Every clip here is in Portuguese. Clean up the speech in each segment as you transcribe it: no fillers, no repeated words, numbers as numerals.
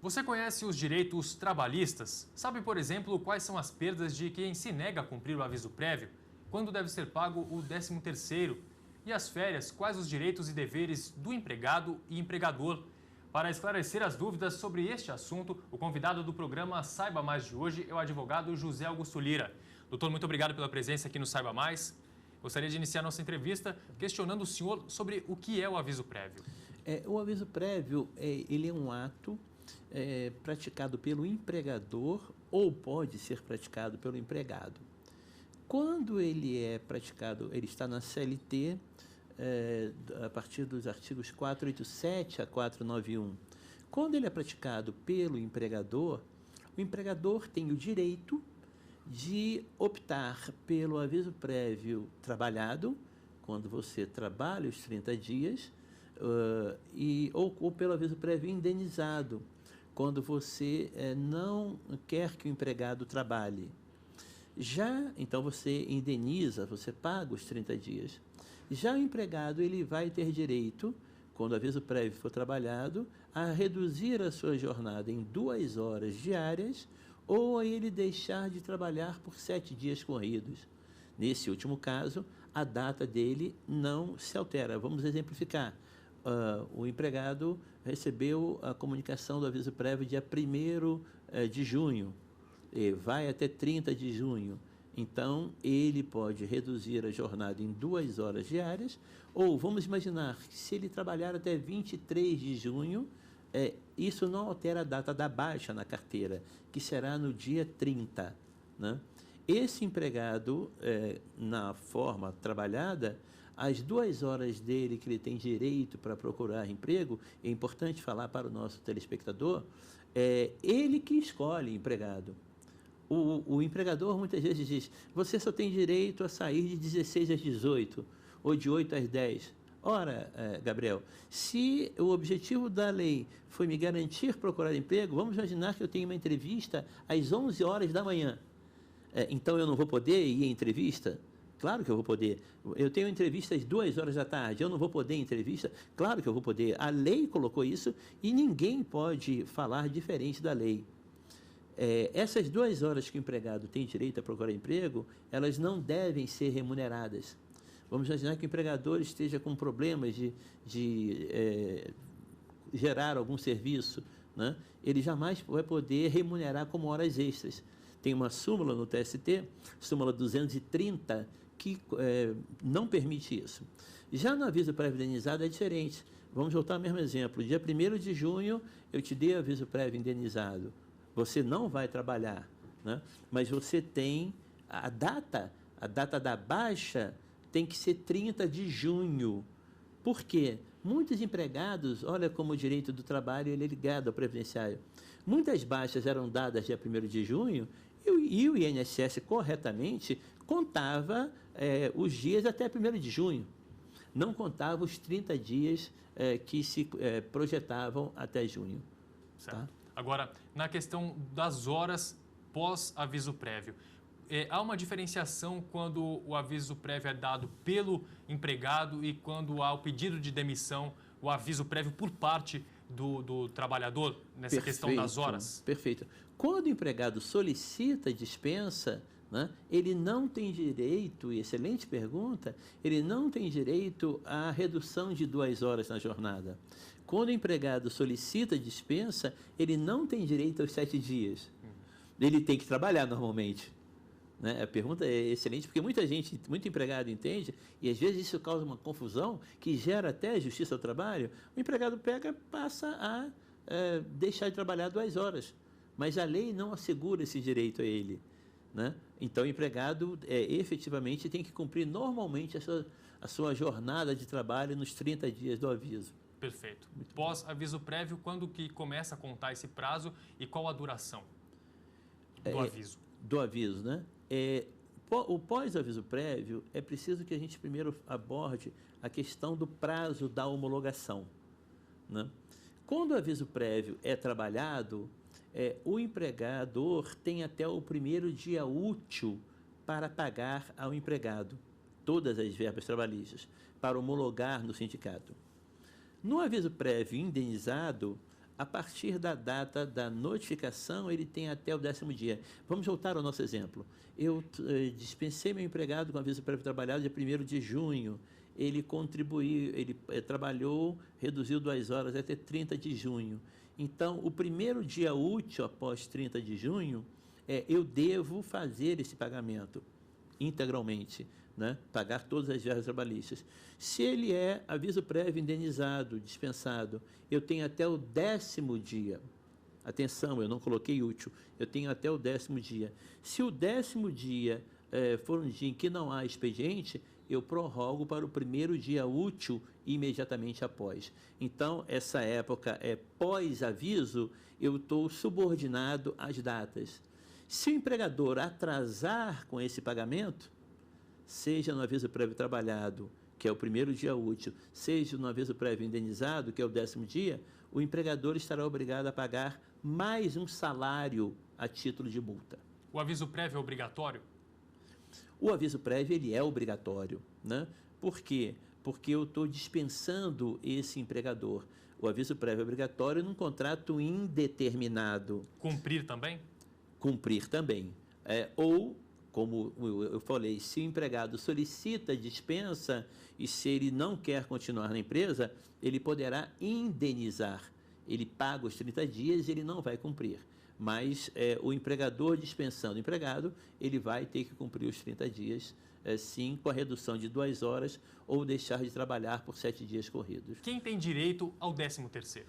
Você conhece os direitos trabalhistas? Sabe, por exemplo, quais são as perdas de quem se nega a cumprir o aviso prévio? Quando deve ser pago o 13º? E as férias, quais os direitos e deveres do empregado e empregador? Para esclarecer as dúvidas sobre este assunto, o convidado do programa Saiba Mais de hoje é o advogado José Augusto Lira. Doutor, muito obrigado pela presença aqui no Saiba Mais. Gostaria de iniciar nossa entrevista questionando o senhor sobre o que é o aviso prévio. O aviso prévio ele é um ato praticado pelo empregador ou pode ser praticado pelo empregado. Quando ele é praticado, ele está na CLT, a partir dos artigos 487 a 491. Quando ele é praticado pelo empregador, o empregador tem o direito de optar pelo aviso prévio trabalhado, quando você trabalha os 30 dias, ou pelo aviso prévio indenizado, quando você não quer que o empregado trabalhe. Então você indeniza, você paga os 30 dias. Já o empregado ele vai ter direito, quando o aviso prévio for trabalhado, a reduzir a sua jornada em 2 horas diárias ou a ele deixar de trabalhar por 7 dias corridos. Nesse último caso, a data dele não se altera. Vamos exemplificar. O empregado recebeu a comunicação do aviso prévio dia 1º de junho, vai até 30 de junho. Então, ele pode reduzir a jornada em 2 horas diárias, ou vamos imaginar que se ele trabalhar até 23 de junho, isso não altera a data da baixa na carteira, que será no dia 30, né? Esse empregado, na forma trabalhada, as 2 horas dele que ele tem direito para procurar emprego, é importante falar para o nosso telespectador, é ele que escolhe empregado. O empregador muitas vezes diz, você só tem direito a sair de 16 às 18, ou de 8 às 10. Ora, Gabriel, se o objetivo da lei foi me garantir procurar emprego, vamos imaginar que eu tenho uma entrevista às 11 horas da manhã. Então eu não vou poder ir à entrevista? Claro que eu vou poder. Eu tenho entrevista às 2 horas da tarde, eu não vou poder ir à entrevista? Claro que eu vou poder. A lei colocou isso e ninguém pode falar diferente da lei. Essas 2 horas que o empregado tem direito a procurar emprego, elas não devem ser remuneradas. Vamos imaginar que o empregador esteja com problemas de gerar algum serviço, né? Ele jamais vai poder remunerar como horas extras. Tem uma súmula no TST, súmula 230, que não permite isso. Já no aviso prévio indenizado é diferente. Vamos voltar ao mesmo exemplo. Dia 1º de junho, eu te dei aviso prévio indenizado. Você não vai trabalhar, né? Mas você tem a data da baixa tem que ser 30 de junho. Por quê? Muitos empregados, olha como o direito do trabalho ele é ligado ao previdenciário. Muitas baixas eram dadas dia 1º de junho e o INSS corretamente contava os dias até 1º de junho. Não contava os 30 dias que se projetavam até junho. Certo. Tá? Agora, na questão das horas pós-aviso prévio, há uma diferenciação quando o aviso prévio é dado pelo empregado e quando há o pedido de demissão, o aviso prévio por parte do trabalhador nessa questão das horas? Perfeito. Quando o empregado solicita dispensa, né, ele não tem direito, excelente pergunta, ele não tem direito à redução de 2 horas na jornada. Quando o empregado solicita dispensa, ele não tem direito aos 7 dias. Ele tem que trabalhar normalmente. Né? A pergunta é excelente, porque muito empregado entende, e às vezes isso causa uma confusão que gera até justiça ao trabalho. O empregado passa a deixar de trabalhar 2 horas, mas a lei não assegura esse direito a ele. Né? Então o empregado efetivamente tem que cumprir normalmente a sua jornada de trabalho nos 30 dias do aviso. Perfeito. Pós-aviso prévio, quando que começa a contar esse prazo e qual a duração do aviso? Do aviso, né? O pós-aviso prévio, é preciso que a gente primeiro aborde a questão do prazo da homologação, né? Quando o aviso prévio é trabalhado, o empregador tem até o 1º dia útil para pagar ao empregado todas as verbas trabalhistas, para homologar no sindicato. No aviso prévio indenizado, A partir da data da notificação, ele tem até o 10º dia. Vamos voltar ao nosso exemplo. Eu dispensei meu empregado com aviso prévio trabalhado dia 1º de junho. Ele contribuiu, ele trabalhou, reduziu 2 horas até 30 de junho. Então, o primeiro dia útil após 30 de junho, eu devo fazer esse pagamento integralmente, né? Pagar todas as verbas trabalhistas. Se ele é aviso prévio indenizado, dispensado, eu tenho até o 10º dia. Atenção, eu não coloquei útil, eu tenho até o 10º dia. Se o 10º dia for um dia em que não há expediente, eu prorrogo para o primeiro dia útil imediatamente após. Então, essa época pós-aviso, eu estou subordinado às datas. Se o empregador atrasar com esse pagamento, seja no aviso prévio trabalhado, que é o primeiro dia útil, seja no aviso prévio indenizado, que é o 10º dia, o empregador estará obrigado a pagar mais um salário a título de multa. O aviso prévio é obrigatório? O aviso prévio ele é obrigatório, né? Por quê? Porque eu estou dispensando esse empregador. O aviso prévio é obrigatório num contrato indeterminado. Cumprir também? Cumprir também. Ou, como eu falei, se o empregado solicita dispensa e se ele não quer continuar na empresa, ele poderá indenizar. Ele paga os 30 dias e ele não vai cumprir. Mas o empregador dispensando o empregado, ele vai ter que cumprir os 30 dias, sim, com a redução de 2 horas ou deixar de trabalhar por 7 dias corridos. Quem tem direito ao 13º?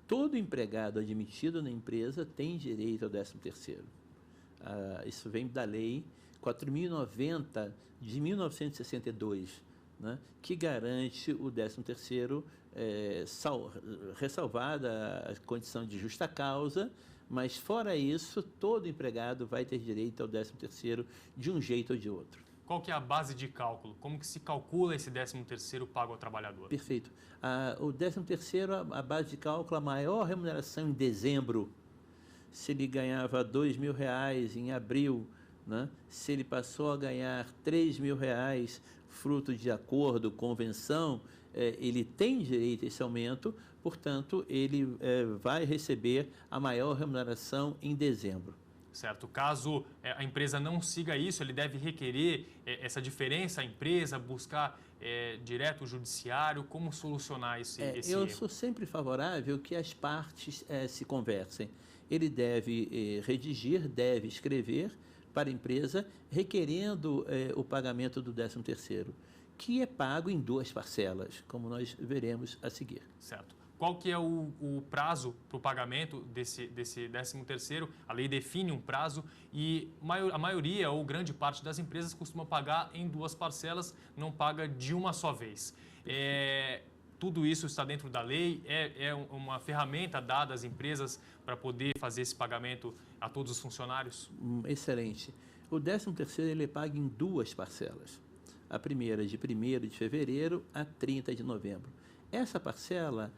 Todo empregado admitido na empresa tem direito ao 13º. Isso vem da lei 4.090 de 1962, né, que garante o 13º, ressalvada a condição de justa causa, mas fora isso, todo empregado vai ter direito ao 13º de um jeito ou de outro. Qual que é a base de cálculo? Como que se calcula esse 13º pago ao trabalhador? Perfeito. O 13º, a base de cálculo, a maior remuneração em dezembro. Se ele ganhava R$2.000 em abril, né? Se ele passou a ganhar R$3.000, fruto de acordo, convenção, ele tem direito a esse aumento, portanto, ele vai receber a maior remuneração em dezembro. Certo. Caso a empresa não siga isso, ele deve requerer essa diferença à empresa, buscar direto o judiciário, como solucionar esse eu erro? sou sempre favorável que as partes se conversem. Ele deve redigir, deve escrever para a empresa requerendo o pagamento do 13º, que é pago em 2 parcelas, como nós veremos a seguir. Certo. Qual que é o prazo para o pagamento desse 13º? A lei define um prazo e a maioria ou grande parte das empresas costuma pagar em 2 parcelas, não paga de uma só vez. Tudo isso está dentro da lei? É uma ferramenta dada às empresas para poder fazer esse pagamento a todos os funcionários? Excelente. O 13º ele é pago em 2 parcelas. A primeira de 1º de fevereiro a 30 de novembro. Essa parcela,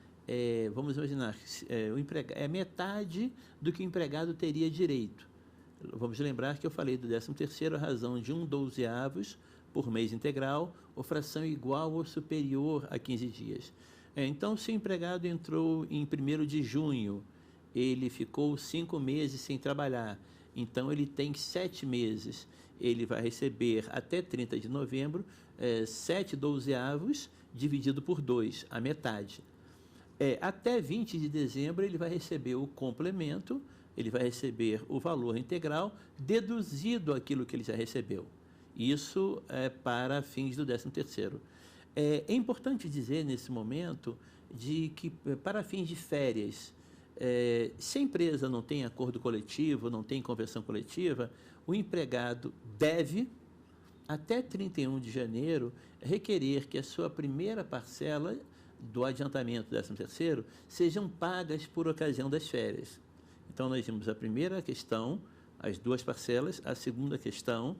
vamos imaginar, é metade do que o empregado teria direito. Vamos lembrar que eu falei do 13º a razão de 1/12 por mês integral, ou fração igual ou superior a 15 dias. Então, se o empregado entrou em 1º de junho, ele ficou 5 meses sem trabalhar, então ele tem 7 meses. Ele vai receber até 30 de novembro 7/12 dividido por 2, a metade. Até 20 de dezembro ele vai receber o complemento, ele vai receber o valor integral deduzido aquilo que ele já recebeu. Isso é para fins do 13º. É importante dizer nesse momento de que para fins de férias, se a empresa não tem acordo coletivo, não tem convenção coletiva, o empregado deve, até 31 de janeiro, requerer que a sua primeira parcela do adiantamento do 13º sejam pagas por ocasião das férias. Então, nós vimos a primeira questão, as 2 parcelas, a segunda questão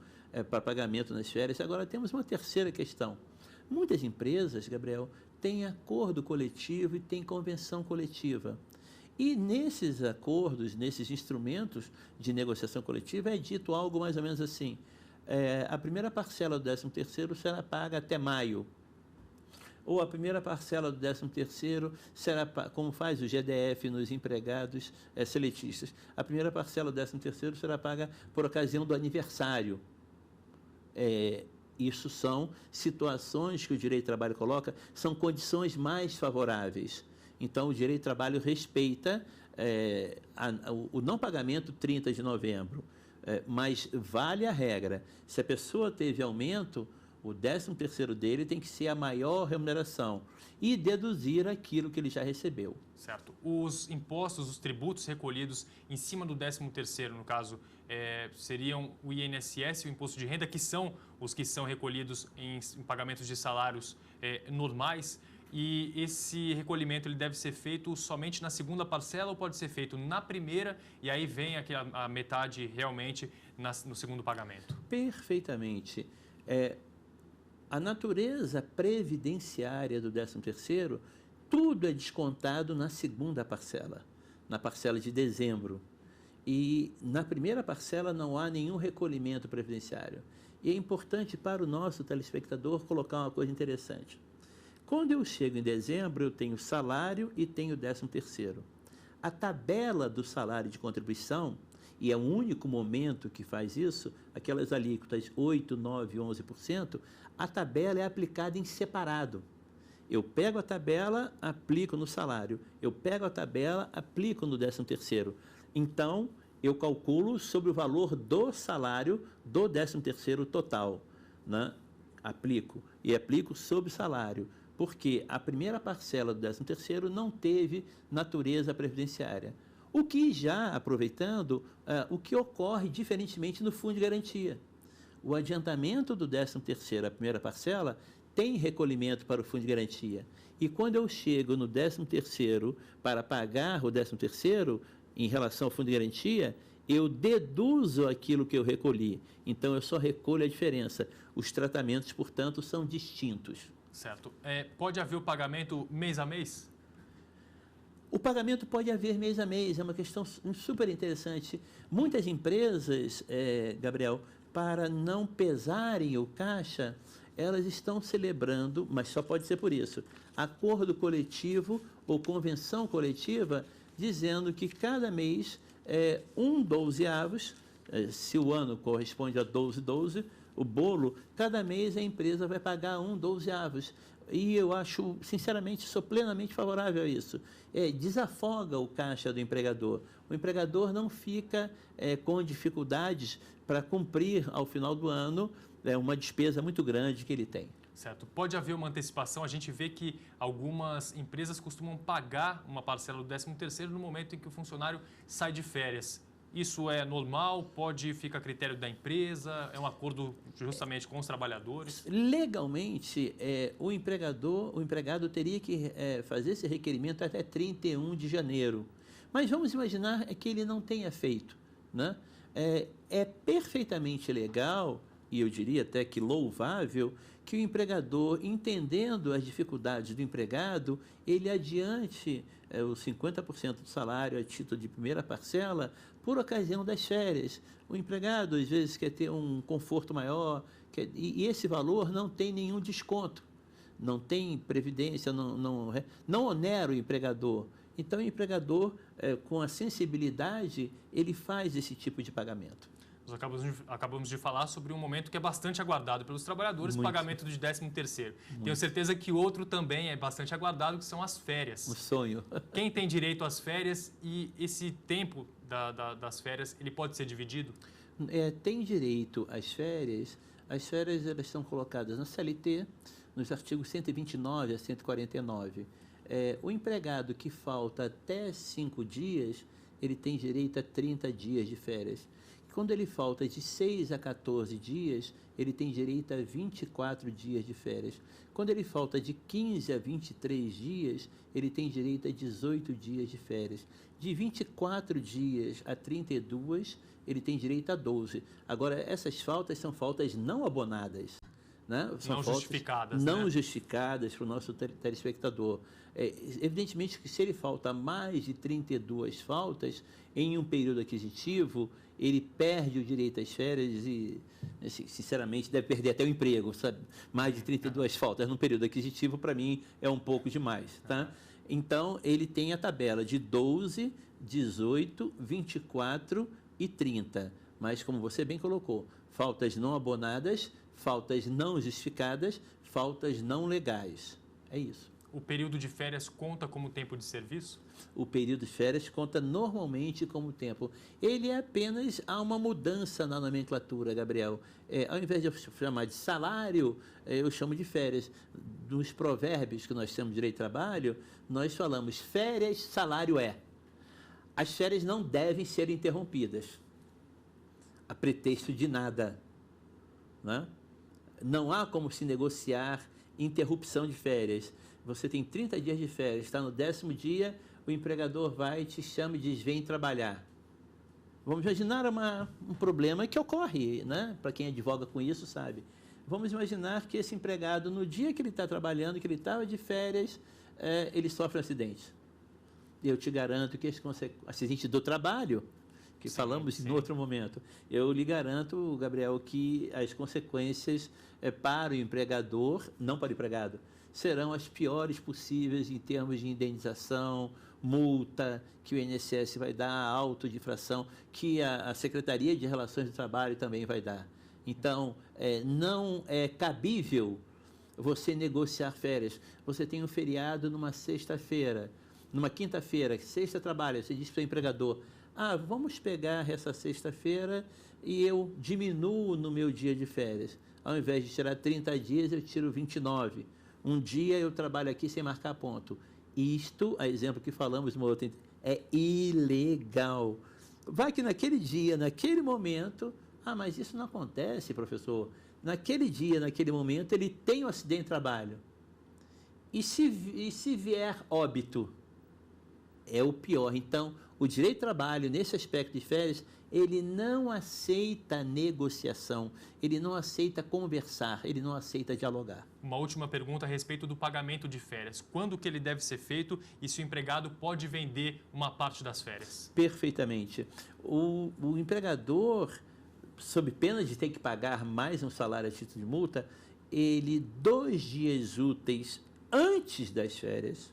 para pagamento nas férias. Agora, temos uma terceira questão. Muitas empresas, Gabriel, têm acordo coletivo e têm convenção coletiva. E nesses acordos, nesses instrumentos de negociação coletiva, é dito algo mais ou menos assim: a primeira parcela do 13º será paga até maio. ou a primeira parcela do 13º será, como faz o GDF nos empregados seletistas, a primeira parcela do 13º será paga por ocasião do aniversário. Isso são situações que o direito do trabalho coloca, são condições mais favoráveis. Então, o direito do trabalho respeita o não pagamento 30 de novembro, mas vale a regra. Se a pessoa teve aumento, o 13º dele tem que ser a maior remuneração e deduzir aquilo que ele já recebeu. Certo. Os impostos, os tributos recolhidos em cima do 13º, no caso, seriam o INSS e o imposto de renda, que são os que são recolhidos em pagamentos de salários normais. E esse recolhimento ele deve ser feito somente na segunda parcela ou pode ser feito na primeira e aí vem a metade realmente no segundo pagamento? Perfeitamente. A natureza previdenciária do 13º, tudo é descontado na segunda parcela, na parcela de dezembro. E na primeira parcela não há nenhum recolhimento previdenciário. E é importante para o nosso telespectador colocar uma coisa interessante. Quando eu chego em dezembro, eu tenho salário e tenho 13º. A tabela do salário de contribuição, e é o único momento que faz isso, aquelas alíquotas 8%, 9%, 11%, a tabela é aplicada em separado. Eu pego a tabela, aplico no salário. Eu pego a tabela, aplico no 13º. Então, eu calculo sobre o valor do salário do 13º total, né? Aplico sobre o salário, porque a primeira parcela do 13º não teve natureza previdenciária. O que já, aproveitando, o que ocorre diferentemente no Fundo de Garantia. O adiantamento do 13º, a primeira parcela, tem recolhimento para o Fundo de Garantia. E quando eu chego no 13º para pagar o 13º, em relação ao Fundo de Garantia, eu deduzo aquilo que eu recolhi. Então, eu só recolho a diferença. Os tratamentos, portanto, são distintos. Certo. Pode haver o pagamento mês a mês? O pagamento pode haver mês a mês, é uma questão super interessante. Muitas empresas, Gabriel, para não pesarem o caixa, elas estão celebrando, mas só pode ser por isso, acordo coletivo ou convenção coletiva, dizendo que cada mês é 1/12, se o ano corresponde a 12/12, o bolo, cada mês a empresa vai pagar 1/12. E eu acho, sinceramente, sou plenamente favorável a isso. Desafoga o caixa do empregador. O empregador não fica com dificuldades para cumprir, ao final do ano, uma despesa muito grande que ele tem. Certo. Pode haver uma antecipação. A gente vê que algumas empresas costumam pagar uma parcela do 13º no momento em que o funcionário sai de férias. Isso é normal? Pode ficar a critério da empresa? É um acordo justamente com os trabalhadores? Legalmente, o empregado teria que fazer esse requerimento até 31 de janeiro. Mas vamos imaginar que ele não tenha feito, né? É perfeitamente legal, e eu diria até que louvável, que o empregador, entendendo as dificuldades do empregado, ele adiante os 50% do salário a título de primeira parcela por ocasião das férias. O empregado, às vezes, quer ter um conforto maior, e esse valor não tem nenhum desconto, não tem previdência, não onera o empregador. Então, o empregador, com a sensibilidade, ele faz esse tipo de pagamento. Nós acabamos de falar sobre um momento que é bastante aguardado pelos trabalhadores, o pagamento de 13º. Tenho certeza que outro também é bastante aguardado, que são as férias. Um sonho. Quem tem direito às férias e esse tempo das férias, ele pode ser dividido? Tem direito às férias. As férias elas são colocadas na CLT, nos artigos 129 a 149. O empregado que falta até 5 dias, ele tem direito a 30 dias de férias. Quando ele falta de 6 a 14 dias, ele tem direito a 24 dias de férias. Quando ele falta de 15 a 23 dias, ele tem direito a 18 dias de férias. De 24 dias a 32, ele tem direito a 12. Agora, essas faltas são faltas não abonadas. né? São não faltas justificadas, não né? justificadas para o nosso telespectador. Evidentemente que se ele falta mais de 32 faltas em um período aquisitivo, ele perde o direito às férias e, sinceramente, deve perder até o emprego, sabe? Mais de 32 faltas num período aquisitivo, para mim, é um pouco demais, tá? Então, ele tem a tabela de 12, 18, 24 e 30. Mas, como você bem colocou, faltas não abonadas, faltas não justificadas, faltas não legais. É isso. O período de férias conta como tempo de serviço? O período de férias conta normalmente como tempo. Ele é apenas há uma mudança na nomenclatura, Gabriel. Ao invés de eu chamar de salário, eu chamo de férias. Nos provérbios que nós temos de direito de trabalho, nós falamos férias, salário é. As férias não devem ser interrompidas, a pretexto de nada, né? Não há como se negociar interrupção de férias. Você tem 30 dias de férias, está no 10º dia, o empregador vai, te chama e diz, vem trabalhar. Vamos imaginar um problema que ocorre, né? Para quem advoga com isso, sabe. Vamos imaginar que esse empregado, no dia que ele está trabalhando, que ele estava de férias, ele sofre um acidente. Eu te garanto que esse acidente do trabalho, que falamos em outro momento, eu lhe garanto, Gabriel, que as consequências para o empregador, não para o empregado, serão as piores possíveis em termos de indenização, multa, que o INSS vai dar, auto de infração, que a Secretaria de Relações do Trabalho também vai dar. Então, não é cabível você negociar férias. Você tem um feriado numa sexta-feira, numa quinta-feira, sexta trabalha, você diz para o empregador, vamos pegar essa sexta-feira e eu diminuo no meu dia de férias. Ao invés de tirar 30 dias, eu tiro 29. Um dia eu trabalho aqui sem marcar ponto. Isto, a exemplo que falamos, é ilegal. Vai que naquele dia, naquele momento, mas isso não acontece, professor. Naquele dia, naquele momento, ele tem um acidente de trabalho. E se vier óbito? É o pior. Então, o direito de trabalho, nesse aspecto de férias, ele não aceita negociação, ele não aceita conversar, ele não aceita dialogar. Uma última pergunta a respeito do pagamento de férias. Quando que ele deve ser feito e se o empregado pode vender uma parte das férias? Perfeitamente. O empregador, sob pena de ter que pagar mais um salário a título de multa, ele, 2 dias úteis antes das férias,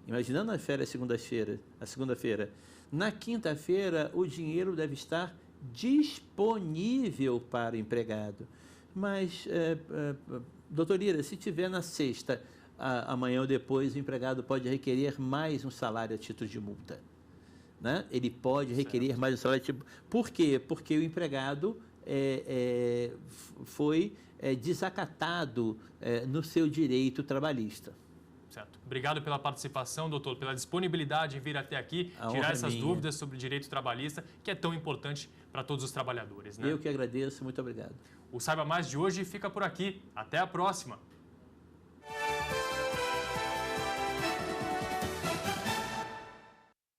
imaginando a férias a segunda-feira, na quinta-feira o dinheiro deve estar disponível para o empregado. Mas, doutor Lira, se tiver na sexta, amanhã ou depois, o empregado pode requerer mais um salário a título de multa, né? Ele pode requerer mais um salário a título... Por quê? Porque o empregado foi desacatado no seu direito trabalhista. Certo. Obrigado pela participação, doutor, pela disponibilidade em vir até aqui, tirar essas dúvidas sobre o direito trabalhista, que é tão importante para todos os trabalhadores, né? Eu que agradeço, muito obrigado. O Saiba Mais de hoje fica por aqui. Até a próxima!